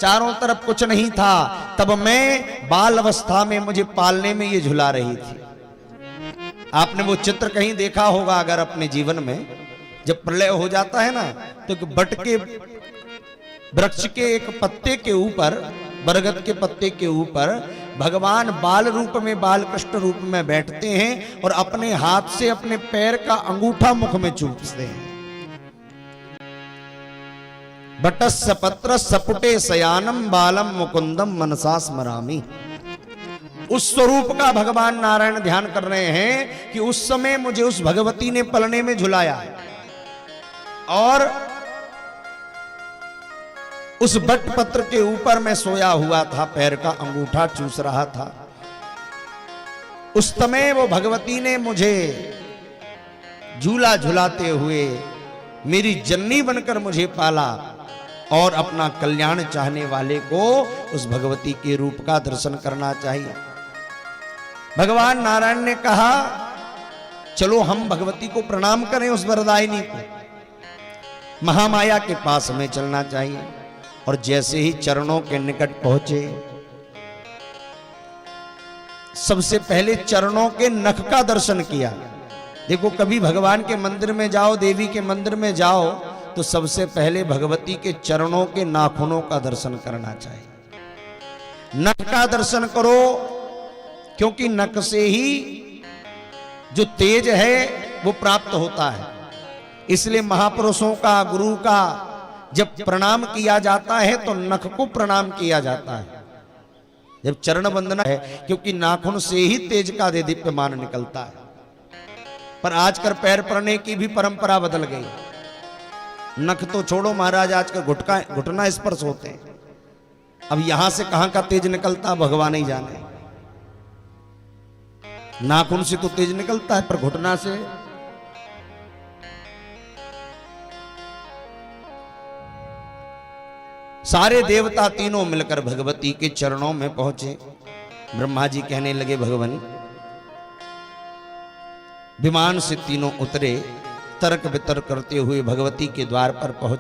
चारों तरफ कुछ नहीं था, तब मैं बाल अवस्था में मुझे पालने में ये झुला रही थी। आपने वो चित्र कहीं देखा होगा अगर अपने जीवन में, जब प्रलय हो जाता है ना, तो बट के वृक्ष के एक पत्ते के ऊपर, बरगद के पत्ते के ऊपर भगवान बाल रूप में, बाल कृष्ण रूप में बैठते हैं और अपने हाथ से अपने पैर का अंगूठा मुख में चूसते हैं। बटस्य पत्र सपुटे शयानम बालम मुकुंदम मनसा स्मरामि। उस स्वरूप का भगवान नारायण ध्यान कर रहे हैं कि उस समय मुझे उस भगवती ने पलने में झुलाया और उस बट पत्र के ऊपर मैं सोया हुआ था, पैर का अंगूठा चूस रहा था। उस समय वो भगवती ने मुझे झूला झुलाते हुए मेरी जननी बनकर मुझे पाला और अपना कल्याण चाहने वाले को उस भगवती के रूप का दर्शन करना चाहिए। भगवान नारायण ने कहा चलो हम भगवती को प्रणाम करें, उस वरदायिनी को, महामाया के पास हमें चलना चाहिए। और जैसे ही चरणों के निकट पहुंचे, सबसे पहले चरणों के नख का दर्शन किया। देखो कभी भगवान के मंदिर में जाओ, देवी के मंदिर में जाओ, तो सबसे पहले भगवती के चरणों के नाखूनों का दर्शन करना चाहिए। नख का दर्शन करो, क्योंकि नख से ही जो तेज है वो प्राप्त होता है। इसलिए महापुरुषों का, गुरु का जब प्रणाम किया जाता है तो नख को प्रणाम किया जाता है, जब चरण वंदना है, क्योंकि नाखून से ही तेज का दीप्यमान निकलता है। पर आजकल पैर पड़ने की भी परंपरा बदल गई। नख तो छोड़ो महाराज, आजकल घुटना स्पर्श होते हैं। अब यहां से कहां का तेज निकलता भगवान ही जाने। नाखून से तो तेज निकलता है, पर घुटना से। सारे देवता तीनों मिलकर भगवती के चरणों में पहुंचे। ब्रह्मा जी कहने लगे भगवान, विमान से तीनों उतरे, तर्क वितर्क करते हुए भगवती के द्वार पर पहुंचे।